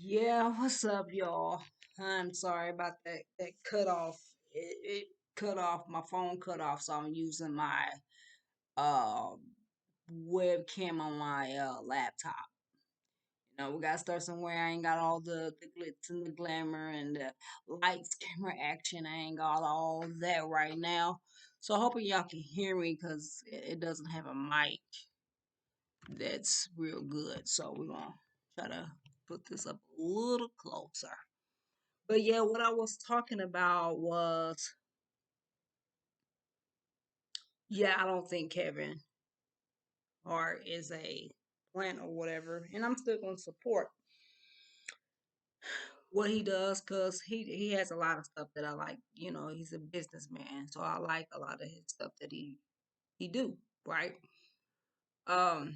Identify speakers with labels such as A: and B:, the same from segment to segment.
A: Yeah, what's up, y'all? I'm sorry about that cut off. It cut off. My phone cut off, so I'm using my uh webcam on my laptop. We gotta start somewhere. I ain't got all the glitz and the glamour and the lights, camera, action. I ain't got all that right now. So hoping y'all can hear me because it doesn't have a mic that's real good. So we're gonna try to put this up a little closer. But yeah, what I was talking about was, yeah, I don't think Kevin Hart is a plant or whatever, and I'm still gonna support what he does because he has a lot of stuff that I like. He's a businessman, so I like a lot of his stuff that he do, right? Um,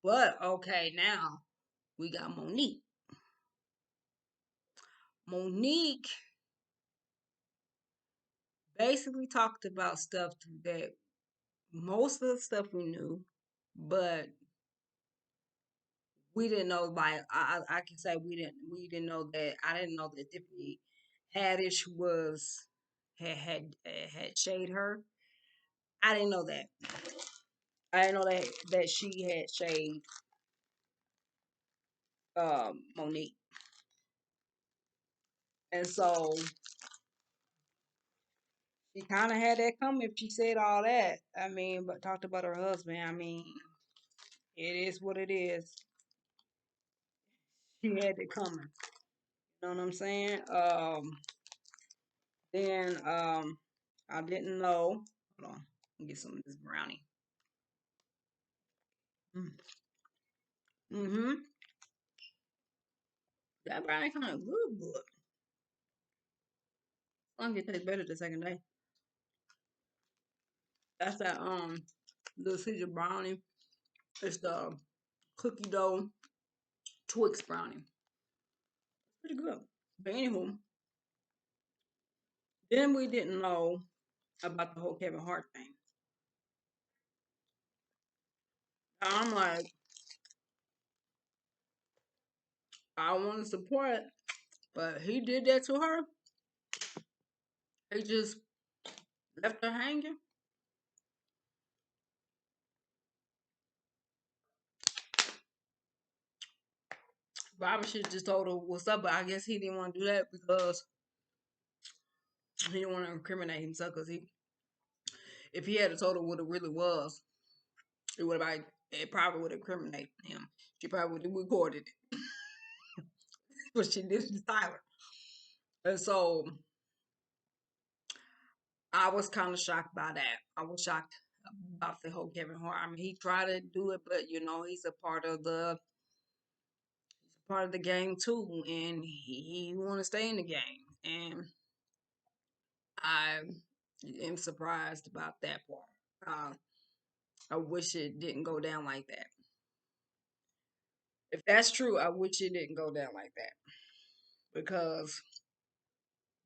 A: but okay, now we got Monique. Monique basically talked about stuff that most of the stuff we knew, but we didn't know. Like I can say we didn't know that. I didn't know that Tiffany Haddish had shade her. I didn't know that. I didn't know that she had shade Monique, and so she kind of had that coming if she said all that. I mean, but talked about her husband. I mean, it is what it is. She had it coming. You know what I'm saying? Then I didn't know. Hold on, let me get some of this brownie. Mm-hmm. That brownie kind of good, but I think it tastes better the second day. That's that the Caesar brownie. It's the cookie dough Twix brownie. Pretty good. But anywho, then we didn't know about the whole Kevin Hart thing. I'm like, I want to support it, but he did that to her. He just left her hanging. Bobby should just told her what's up, but I guess he didn't want to do that because he didn't want to incriminate himself. Because if he had told her what it really was, it probably would incriminate him. She probably would have recorded it, but she did it silent. And so I was kind of shocked by that. I was shocked about the whole Kevin Hart. I mean, he tried to do it, but he's a part of the game too, and he want to stay in the game. And I am surprised about that part. Uh, I wish it didn't go down like that. If that's true, I wish it didn't go down like that because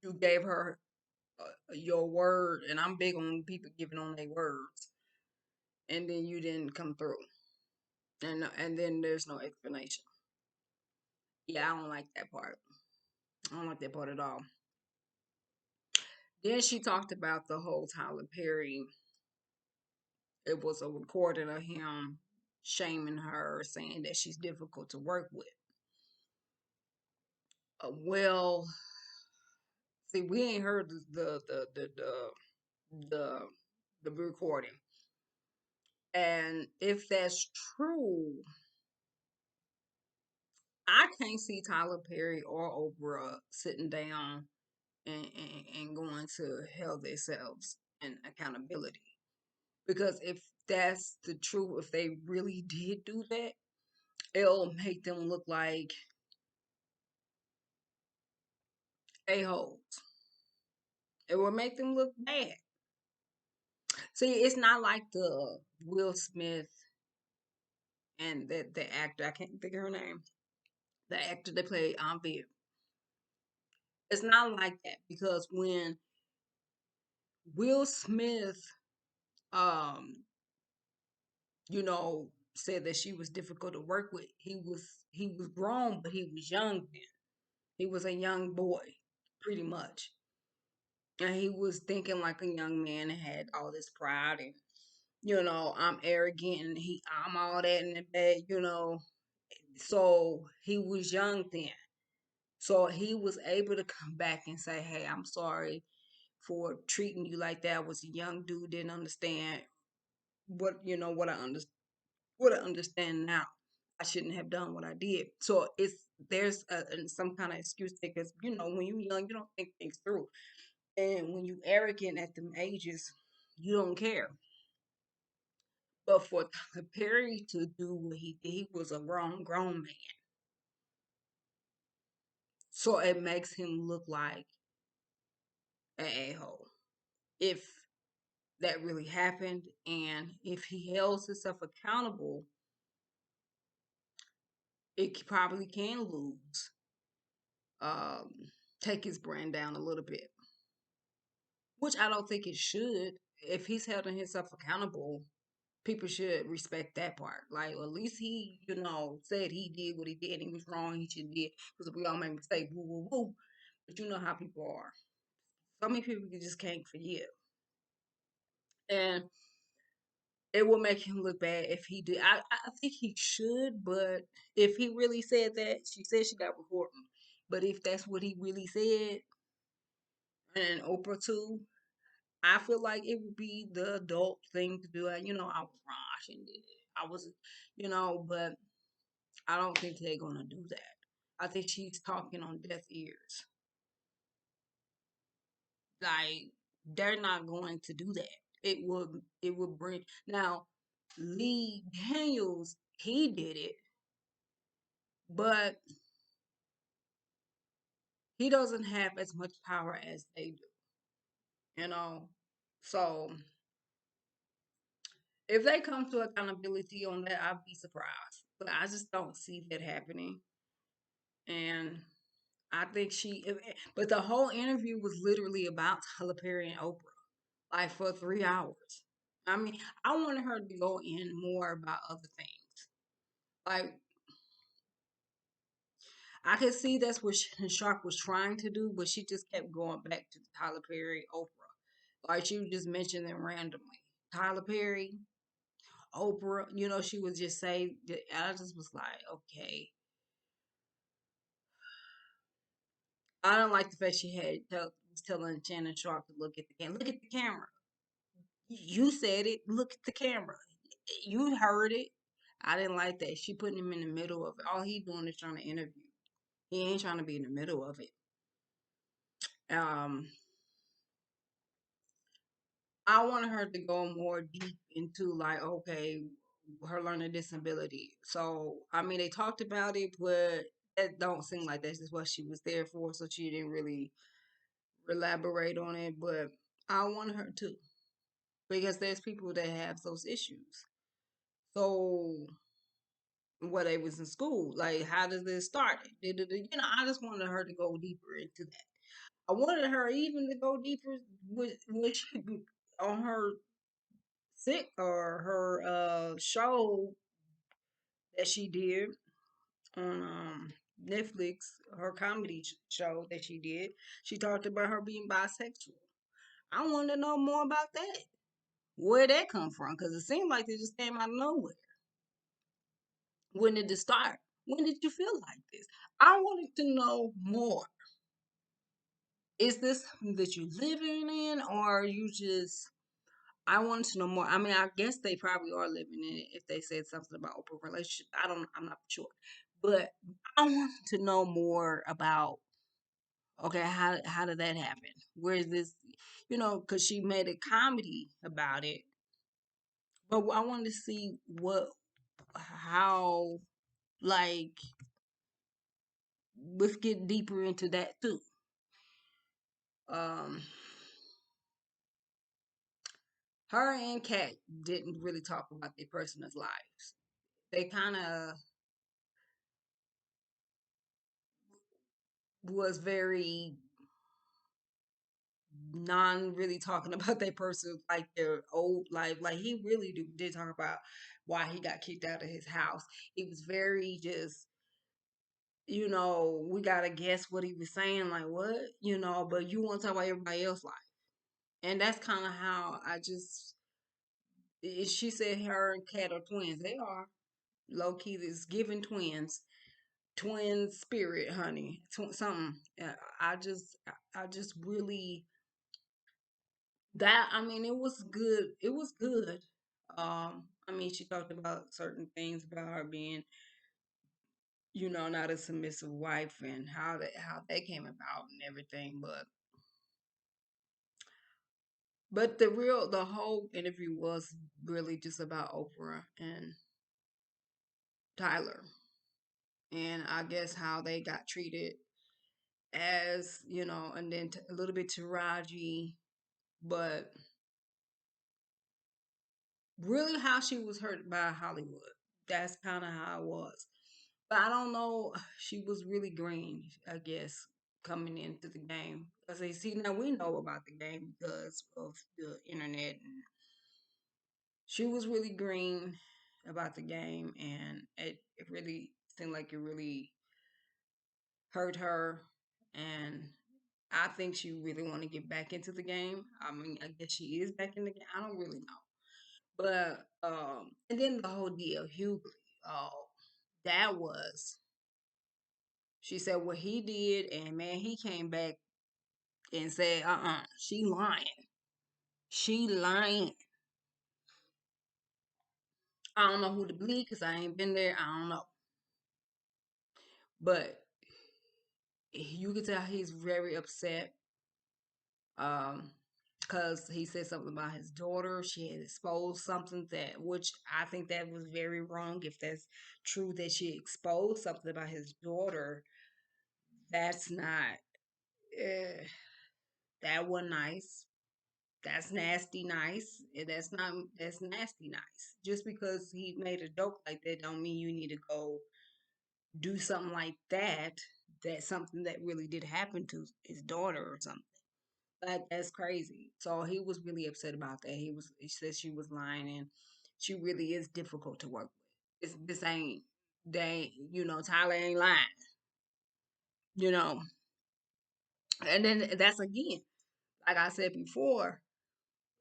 A: you gave her your word, and I'm big on people giving on their words, and then you didn't come through, and then there's no explanation. Yeah, I don't like that part. I don't like that part at all. Then she talked about the whole Tyler Perry. It was a recording of him shaming her, saying that she's difficult to work with. Well, see, we ain't heard the the recording, and if that's true, I can't see Tyler Perry or Oprah sitting down and going to hell themselves and accountability. Because if that's the truth, if they really did do that, it'll make them look like a-holes. It will make them look bad. See, it's not like the Will Smith and the actor, I can't think of her name, the actor that played Aunt Viv. It's not like that because when Will Smith, um, you know, said that she was difficult to work with. He was grown, but he was young then. He was a young boy, pretty much. And he was thinking like a young man and had all this pride and I'm arrogant and I'm all that in the bed, So he was young then. So he was able to come back and say, "Hey, I'm sorry for treating you like that. I was a young dude, didn't understand what I understand now. I shouldn't have done what I did." So there's some kind of excuse because when you're young, you don't think things through, and when you arrogant at them ages, you don't care. But for Tyler Perry to do what he did, he was a grown man, so it makes him look like an a-hole. If that really happened, and if he held himself accountable, it probably can um, take his brand down a little bit, which I don't think it should. If he's holding himself accountable, people should respect that part. Like, at least he, said he did what he did and he was wrong. He should did because we all make mistakes. Woo, woo, woo. But you know how people are. So many people just can't forgive, and it will make him look bad if he did. I think he should, but if he really said that, she said she got recording. But if that's what he really said, and Oprah too, I feel like it would be the adult thing to do. Like, I was wrong. I shouldn't did it. I was, but I don't think they're gonna do that. I think she's talking on deaf ears. Like, they're not going to do that. It would bring now Lee Daniels, he did it, but he doesn't have as much power as they do, you know. So if they come to accountability on that, I'd be surprised. But I just don't see that happening. And I think but the whole interview was literally about Tyler Perry and Oprah, like for 3 hours. I mean, I wanted her to go in more about other things. Like, I could see that's what Shark was trying to do, but she just kept going back to Tyler Perry, Oprah. Like, she would just mention them randomly. Tyler Perry, Oprah, she would just say, I just was like, okay. I don't like the fact she was telling Shannon Sharp to look at the camera. Look at the camera. You said it. Look at the camera. You heard it. I didn't like that. She putting him in the middle of it. All he doing is trying to interview. He ain't trying to be in the middle of it. Um, I wanted her to go more deep into like, okay, her learning disability. So I mean, they talked about it, but it don't seem like that's just what she was there for. So she didn't really elaborate on it. But I wanted her to because there's people that have those issues. So what they was in school, like how does this start? I just wanted her to go deeper into that. I wanted her even to go deeper with on her sick or her show that she did on Netflix, her comedy show that she did. She talked about her being bisexual. I wanted to know more about that. Where that come from? Because it seemed like it just came out of nowhere. When did it start? When did you feel like this? I wanted to know more. Is this something that you living in, or are you just? I wanted to know more. I mean, I guess they probably are living in it if they said something about open relationship. I don't. I'm not sure, but I wanted to know more about. Okay, how did that happen? Where is this? Because she made a comedy about it, but I wanted to see how, like, let's get deeper into that too. Um, her and Kat didn't really talk about their personal lives. They kind of was very non really talking about that person like their old life. Like he really did talk about why he got kicked out of his house. He was very just, we gotta guess what he was saying, like what, but you want to talk about everybody else's life. And that's kind of how I just, she said her and Cat are twins. They are low key, this giving twin spirit, honey, something. I just really, that, I mean, it was good. It was good. I mean, she talked about certain things about her being, not a submissive wife and how that came about and everything. But the whole interview was really just about Oprah and Tyler, and I guess how they got treated as, and then a little bit to Raji, but really how she was hurt by Hollywood. That's kind of how it was. But I don't know. She was really green, I guess, coming into the game. Because they see now we know about the game because of the internet. And she was really green about the game, and it really seemed like it really hurt her. And I think she really want to get back into the game. I mean, I guess she is back in the game. I don't really know. But and then the whole deal, Hughley. Oh, that was, she said what he did, and man, he came back and said, she lying. She lying. I don't know who to believe because I ain't been there. I don't know. But you can tell he's very upset. Um, because he said something about his daughter. She had exposed something that, which I think that was very wrong. If that's true that she exposed something about his daughter, that's not, uh, that wasn't nice. That's nasty nice. That's nasty nice. Just because he made a joke like that don't mean you need to go do something like that. That's something that really did happen to his daughter or something. Like that's crazy. So he was really upset about that. He said she was lying, and she really is difficult to work with. This ain't, Tyler ain't lying, you know. And then that's again, like I said before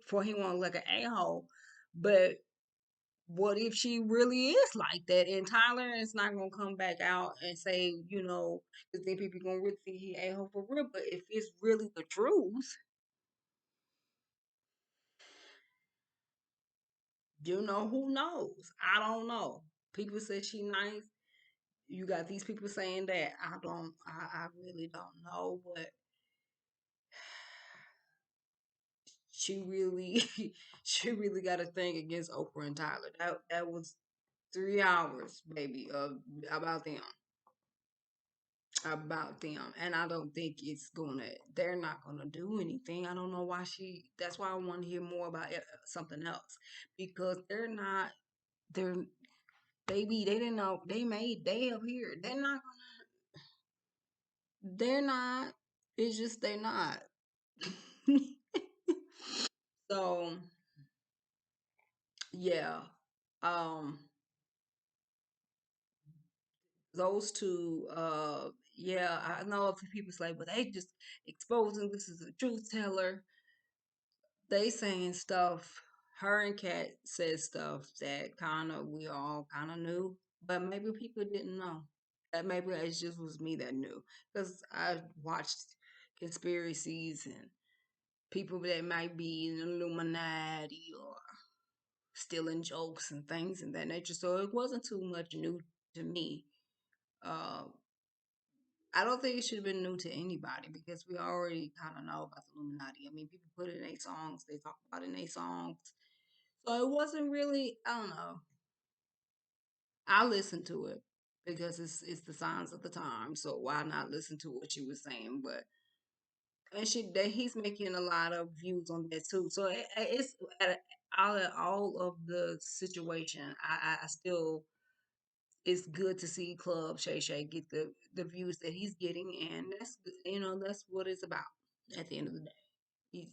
A: he want to look like an a-hole. But what if she really is like that, and Tyler is not gonna come back out and say, because then people gonna really think he a-hole for real. But if it's really the truth, who knows? I don't know. People say she nice. You got these people saying that. I really don't know, but she really she really got a thing against Oprah and Tyler. That was 3 hours, baby, of about them, and I don't think they're not gonna do anything. I don't know why that's why I want to hear more about something else, because they're baby, they didn't know they up here, they're not, it's just they're not. So yeah, um those two, yeah, I know a few people say, but they just exposing this is a truth teller. They saying stuff. Her and Kat said stuff that kind of we all kind of knew, but maybe people didn't know. That maybe it just was me that knew, because I watched conspiracies and people that might be in Illuminati or stealing jokes and things in that nature. So it wasn't too much new to me. Uh, I don't think it should have been new to anybody because we already kind of know about the Illuminati. I mean, people put it in their songs, they talk about it in their songs. So it wasn't really, I don't know. I listened to it because it's the signs of the time. So why not listen to what she was saying? But and he's making a lot of views on that too. So it's out of all of the situation. I still, it's good to see Club Shay Shay get the views that he's getting, and that's what it's about at the end of the day. He's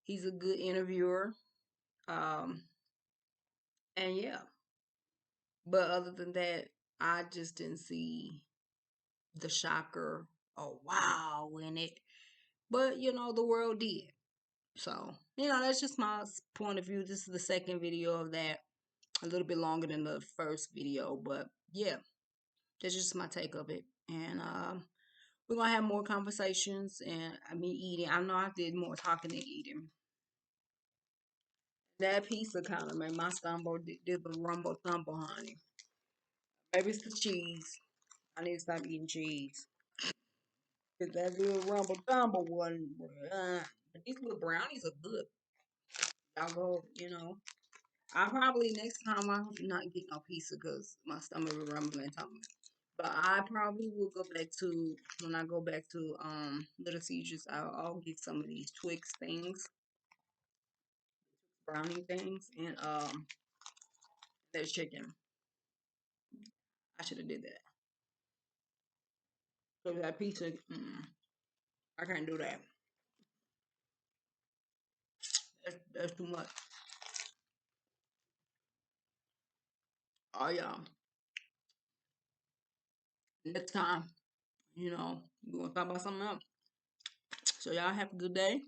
A: he's a good interviewer. Um, and yeah, but other than that, I just didn't see the shocker or wow in it. But the world did. So that's just my point of view. This is the second video of that, a little bit longer than the first video, but yeah, that's just my take of it. And we're gonna have more conversations, and I mean eating. I know I did more talking than eating. That pizza kind of made my stomach did the rumble tumble, honey. Maybe it's the cheese. I need to stop eating cheese. 'Cause that little rumble tumble one, but these little brownies are good. I'll go, I probably next time I'll not get no pizza because my stomach will rumble and tumble. But I probably will go back to when I go back to Little Caesars. I'll get some of these Twix things, brownie things, and that chicken. I should have did that. So that pizza, I can't do that. That's too much. Oh yeah. Next time, we're gonna talk about something else. So y'all have a good day.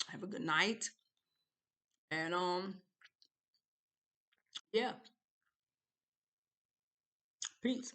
A: Have a good night. And yeah. Peace.